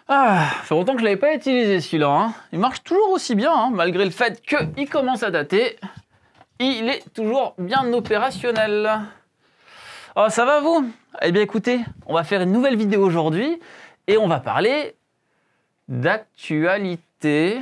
Ah, ça fait longtemps que je l'avais pas utilisé celui-là. Hein. Il marche toujours aussi bien, hein, malgré le fait qu'il commence à dater. Il est toujours bien opérationnel. Oh, ça va vous? Eh bien écoutez, on va faire une nouvelle vidéo aujourd'hui et on va parler d'actualité.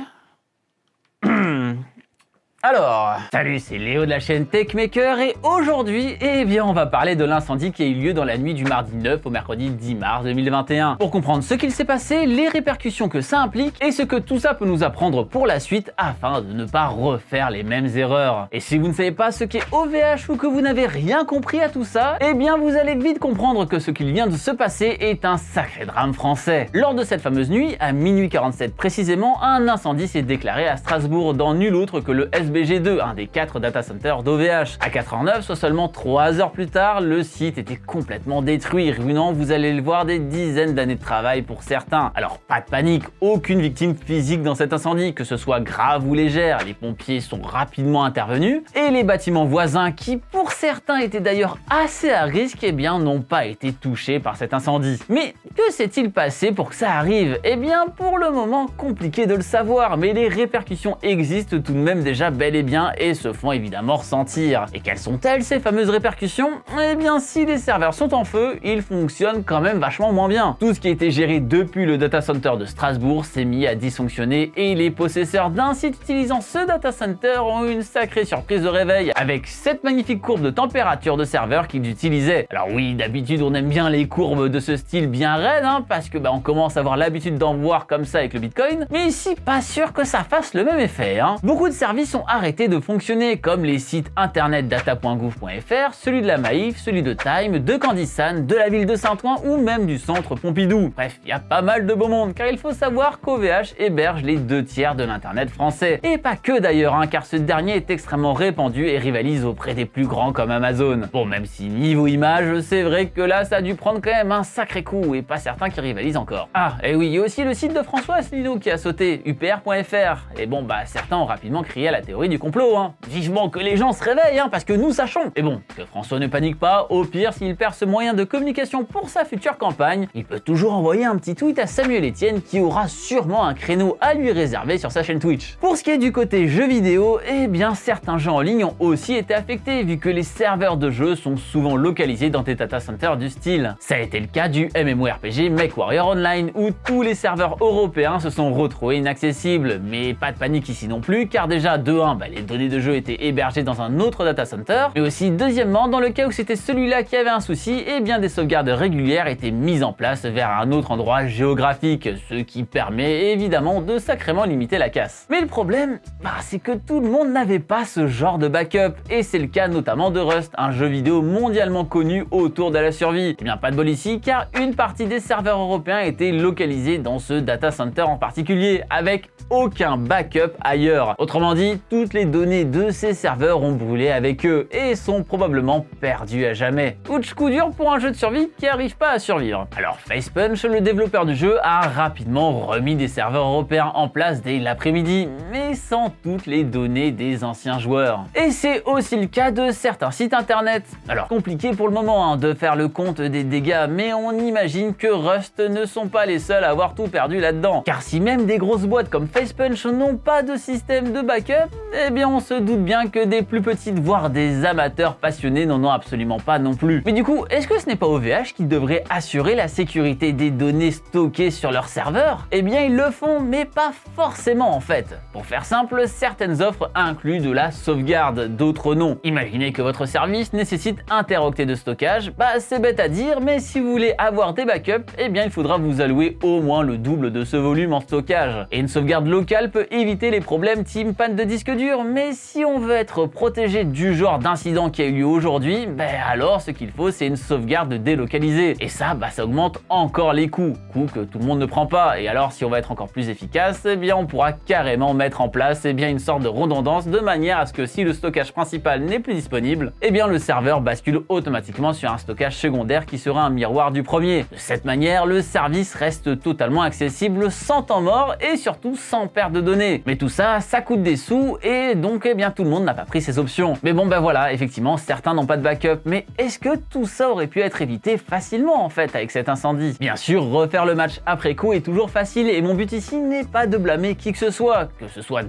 Alors, salut, c'est Léo de la chaîne TechMaker et aujourd'hui, eh bien, on va parler de l'incendie qui a eu lieu dans la nuit du mardi 9 au mercredi 10 mars 2021. Pour comprendre ce qu'il s'est passé, les répercussions que ça implique et ce que tout ça peut nous apprendre pour la suite afin de ne pas refaire les mêmes erreurs. Et si vous ne savez pas ce qu'est OVH ou que vous n'avez rien compris à tout ça, eh bien, vous allez vite comprendre que ce qu'il vient de se passer est un sacré drame français. Lors de cette fameuse nuit, à minuit 47 précisément, un incendie s'est déclaré à Strasbourg dans nul autre que le SBG2, un des 4 data centers d'OVH. À 4h09, soit seulement 3 heures plus tard, le site était complètement détruit, ruinant, vous allez le voir, des dizaines d'années de travail pour certains. Alors pas de panique, aucune victime physique dans cet incendie, que ce soit grave ou légère. Les pompiers sont rapidement intervenus et les bâtiments voisins, qui pour certains étaient d'ailleurs assez à risque, eh bien n'ont pas été touchés par cet incendie. Mais que s'est-il passé pour que ça arrive? Eh bien pour le moment, compliqué de le savoir, mais les répercussions existent tout de même déjà bel et bien et se font évidemment ressentir. Et quelles sont-elles ces fameuses répercussions? Eh bien si les serveurs sont en feu, ils fonctionnent quand même vachement moins bien. Tout ce qui était géré depuis le data center de Strasbourg s'est mis à dysfonctionner et les possesseurs d'un site utilisant ce data center ont eu une sacrée surprise de réveil avec cette magnifique courbe de température de serveur qu'ils utilisaient. Alors oui, d'habitude on aime bien les courbes de ce style bien raides, hein, parce que on commence à avoir l'habitude d'en voir comme ça avec le Bitcoin, mais ici pas sûr que ça fasse le même effet. Hein. Beaucoup de services ont arrêté de fonctionner, comme les sites internet data.gouv.fr, celui de la Maïf, celui de Time, de Candysan, de la ville de Saint-Ouen ou même du centre Pompidou. Bref, il y a pas mal de beau monde, car il faut savoir qu'OVH héberge les 2/3 de l'internet français. Et pas que d'ailleurs, hein, car ce dernier est extrêmement répandu et rivalise auprès des plus grands comme Amazon. Bon, même si niveau image, c'est vrai que là ça a dû prendre quand même un sacré coup, et pas certains qui rivalisent encore. Ah, et oui, il y a aussi le site de François Asselineau qui a sauté, upr.fr. Et bon, certains ont rapidement crié à la théorie du complot, hein. Vivement que les gens se réveillent, hein, parce que nous sachons. Et bon, que François ne panique pas, au pire, s'il perd ce moyen de communication pour sa future campagne, il peut toujours envoyer un petit tweet à Samuel Etienne qui aura sûrement un créneau à lui réserver sur sa chaîne Twitch. Pour ce qui est du côté jeux vidéo, eh bien certains jeux en ligne ont aussi été affectés vu que les serveurs de jeux sont souvent localisés dans des data centers du style. Ça a été le cas du MMORPG MechWarrior Online où tous les serveurs européens se sont retrouvés inaccessibles. Mais pas de panique ici non plus, car déjà de 1, les données de jeu étaient hébergées dans un autre data center, mais aussi deuxièmement, dans le cas où c'était celui-là qui avait un souci, eh bien des sauvegardes régulières étaient mises en place vers un autre endroit géographique, ce qui permet évidemment de sacrément limiter la casse. Mais le problème, c'est que tout le monde n'avait pas ce genre de backup, et c'est le cas notamment de Rust, un jeu vidéo mondialement connu autour de la survie. Eh bien pas de bol ici, car une partie des serveurs européens était localisée dans ce data center en particulier, avec aucun backup ailleurs. Autrement dit, toutes les données de ces serveurs ont brûlé avec eux et sont probablement perdues à jamais. Coup dur pour un jeu de survie qui n'arrive pas à survivre. Alors Facepunch, le développeur du jeu, a rapidement remis des serveurs européens en place dès l'après-midi, mais sans toutes les données des anciens joueurs. Et c'est aussi le cas de certains sites internet. Alors compliqué pour le moment, hein, de faire le compte des dégâts, mais on imagine que Rust ne sont pas les seuls à avoir tout perdu là-dedans. Car si même des grosses boîtes comme Facepunch n'ont pas de système de backup, eh bien on se doute bien que des plus petites, voire des amateurs passionnés n'en ont absolument pas non plus. Mais du coup, est-ce que ce n'est pas OVH qui devrait assurer la sécurité des données stockées sur leur serveur? Eh bien ils le font, mais pas forcément en fait. Pour faire simple, certaines offres incluent de la sauvegarde, d'autres non. Imaginez que votre service nécessite 1 Teraoctet de stockage, c'est bête à dire, mais si vous voulez avoir des backups, eh bien il faudra vous allouer au moins le double de ce volume en stockage. Et une sauvegarde locale peut éviter les problèmes team panne de disque dur, mais si on veut être protégé du genre d'incident qui a eu lieu aujourd'hui, alors ce qu'il faut c'est une sauvegarde délocalisée. Et ça, ça augmente encore les coûts que tout le monde ne prend pas. Et alors si on va être encore plus efficace, eh bien on pourra carrément mettre en place une sorte de redondance de manière à ce que si le stockage principal n'est plus disponible, eh bien le serveur bascule automatiquement sur un stockage secondaire qui sera un miroir du premier. De cette manière, le service reste totalement accessible sans temps mort et surtout sans perte de données. Mais tout ça, ça coûte des sous et donc eh bien tout le monde n'a pas pris ces options. Mais bon ben voilà, effectivement certains n'ont pas de backup, mais est-ce que tout ça aurait pu être évité facilement en fait avec cet incendie? Bien sûr, refaire le match après coup est toujours facile et mon but ici n'est pas de blâmer qui que ce soit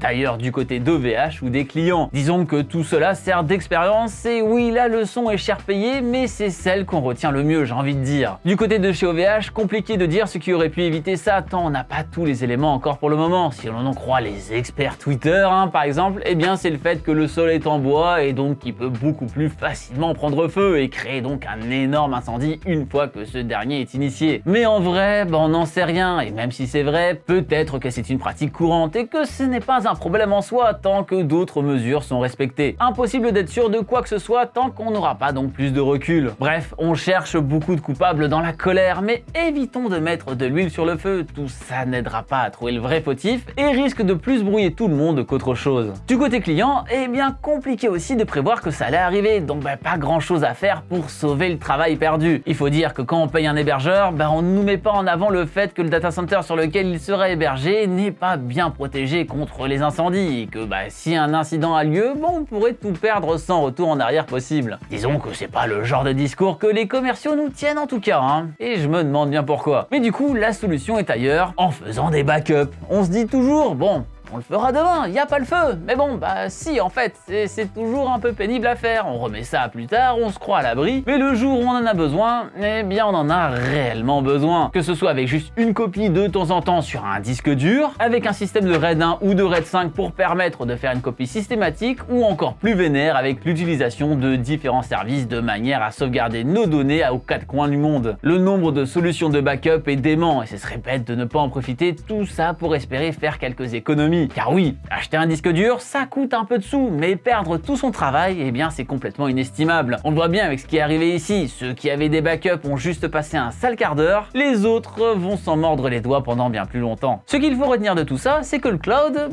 d'ailleurs du côté d'OVH ou des clients. Disons que tout cela sert d'expérience et oui, la leçon est cher payée, mais c'est celle qu'on retient le mieux, j'ai envie de dire. Du côté de chez OVH, compliqué de dire ce qui aurait pu éviter ça, tant on n'a pas tous les éléments encore pour le moment. Si l'on en croit les experts Twitter, par exemple, eh bien c'est le fait que le sol est en bois et donc il peut beaucoup plus facilement prendre feu et créer donc un énorme incendie une fois que ce dernier est initié. Mais en vrai, on n'en sait rien, et même si c'est vrai, peut-être que c'est une pratique courante et que ce n'est pas un problème en soi tant que d'autres mesures sont respectées. Impossible d'être sûr de quoi que ce soit tant qu'on n'aura pas donc plus de recul. Bref, on cherche beaucoup de coupables dans la colère, mais évitons de mettre de l'huile sur le feu, tout ça n'aidera pas à trouver le vrai fautif et risque de plus brouiller tout le monde qu'autre chose. Du côté client, eh bien compliqué aussi de prévoir que ça allait arriver, donc pas grand chose à faire pour sauver le travail perdu. Il faut dire que quand on paye un hébergeur, on ne nous met pas en avant le fait que le data center sur lequel il sera hébergé n'est pas bien protégé contre les incendies et que si un incident a lieu, on pourrait tout perdre sans retour en arrière possible. Disons que c'est pas le genre de discours que les commerciaux nous tiennent en tout cas, et je me demande bien pourquoi. Mais du coup, la solution est ailleurs, en faisant des backups. On se dit toujours, bon, on le fera demain, il n'y a pas le feu. Mais bon, si, en fait, c'est toujours un peu pénible à faire. On remet ça plus tard, on se croit à l'abri, mais le jour où on en a besoin, eh bien on en a réellement besoin. Que ce soit avec juste une copie de temps en temps sur un disque dur, avec un système de RAID 1 ou de RAID 5 pour permettre de faire une copie systématique, ou encore plus vénère avec l'utilisation de différents services de manière à sauvegarder nos données aux quatre coins du monde. Le nombre de solutions de backup est dément et ce serait bête de ne pas en profiter, tout ça pour espérer faire quelques économies. Car oui, acheter un disque dur, ça coûte un peu de sous, mais perdre tout son travail, eh bien c'est complètement inestimable. On le voit bien avec ce qui est arrivé ici, ceux qui avaient des backups ont juste passé un sale quart d'heure, les autres vont s'en mordre les doigts pendant bien plus longtemps. Ce qu'il faut retenir de tout ça, c'est que le cloud,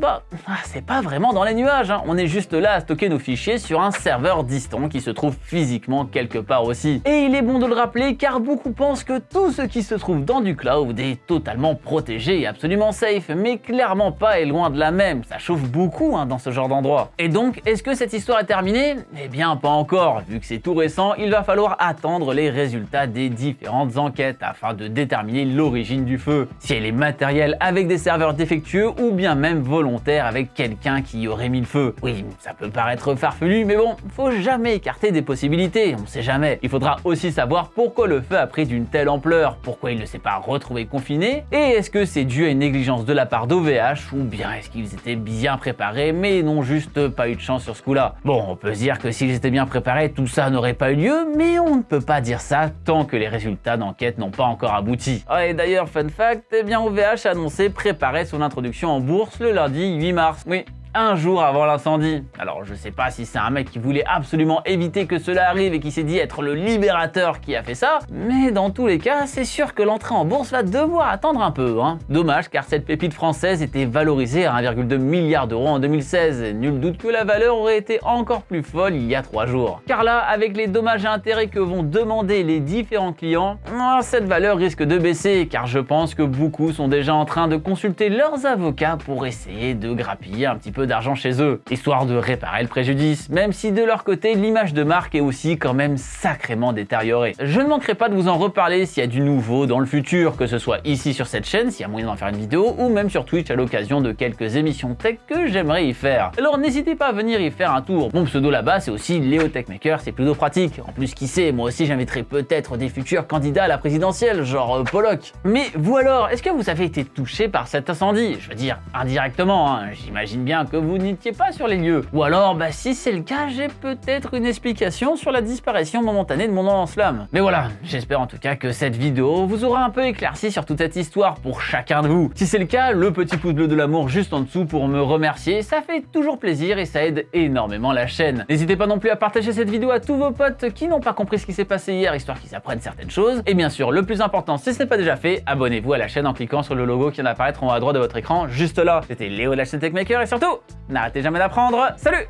c'est pas vraiment dans les nuages, on est juste là à stocker nos fichiers sur un serveur distant qui se trouve physiquement quelque part aussi. Et il est bon de le rappeler car beaucoup pensent que tout ce qui se trouve dans du cloud est totalement protégé et absolument safe, mais clairement pas et loin de la même, ça chauffe beaucoup dans ce genre d'endroit. Et donc, est-ce que cette histoire est terminée? Eh bien pas encore, vu que c'est tout récent, il va falloir attendre les résultats des différentes enquêtes afin de déterminer l'origine du feu, si elle est matérielle avec des serveurs défectueux ou bien même volontaire avec quelqu'un qui y aurait mis le feu. Oui, ça peut paraître farfelu, mais bon, faut jamais écarter des possibilités, on sait jamais. Il faudra aussi savoir pourquoi le feu a pris d'une telle ampleur, pourquoi il ne s'est pas retrouvé confiné, et est-ce que c'est dû à une négligence de la part d'OVH ou bien est-ce qu'ils étaient bien préparés mais n'ont juste pas eu de chance sur ce coup-là. Bon, on peut se dire que s'ils étaient bien préparés, tout ça n'aurait pas eu lieu, mais on ne peut pas dire ça tant que les résultats d'enquête n'ont pas encore abouti. Et d'ailleurs, fun fact, eh bien OVH a annoncé préparer son introduction en bourse le lundi 8 mars. Oui, un jour avant l'incendie. Alors je sais pas si c'est un mec qui voulait absolument éviter que cela arrive et qui s'est dit être le libérateur qui a fait ça, mais dans tous les cas, c'est sûr que l'entrée en bourse va devoir attendre un peu. Dommage car cette pépite française était valorisée à 1,2 milliard d'euros en 2016. Nul doute que la valeur aurait été encore plus folle il y a 3 jours. Car là, avec les dommages et intérêts que vont demander les différents clients, cette valeur risque de baisser car je pense que beaucoup sont déjà en train de consulter leurs avocats pour essayer de grappiller un petit peu d'argent chez eux, histoire de réparer le préjudice, même si de leur côté l'image de marque est aussi quand même sacrément détériorée. Je ne manquerai pas de vous en reparler s'il y a du nouveau dans le futur, que ce soit ici sur cette chaîne, s'il y a moyen d'en faire une vidéo, ou même sur Twitch à l'occasion de quelques émissions tech que j'aimerais y faire. Alors n'hésitez pas à venir y faire un tour. Mon pseudo là-bas c'est aussi Léo Techmaker, c'est plutôt pratique. En plus qui sait, moi aussi j'inviterai peut-être des futurs candidats à la présidentielle, genre Pollock. Mais vous alors, est-ce que vous avez été touché par cet incendie? Je veux dire, indirectement, j'imagine bien que vous n'étiez pas sur les lieux. Ou alors, si c'est le cas, j'ai peut-être une explication sur la disparition momentanée de mon lance-flamme. Mais voilà, j'espère en tout cas que cette vidéo vous aura un peu éclairci sur toute cette histoire pour chacun de vous. Si c'est le cas, le petit pouce bleu de l'amour juste en dessous pour me remercier, ça fait toujours plaisir et ça aide énormément la chaîne. N'hésitez pas non plus à partager cette vidéo à tous vos potes qui n'ont pas compris ce qui s'est passé hier, histoire qu'ils apprennent certaines choses. Et bien sûr, le plus important, si ce n'est pas déjà fait, abonnez-vous à la chaîne en cliquant sur le logo qui vient d'apparaître en haut à droite de votre écran, juste là. C'était Léo de la chaîne Techmaker et surtout, n'arrêtez jamais d'apprendre. Salut!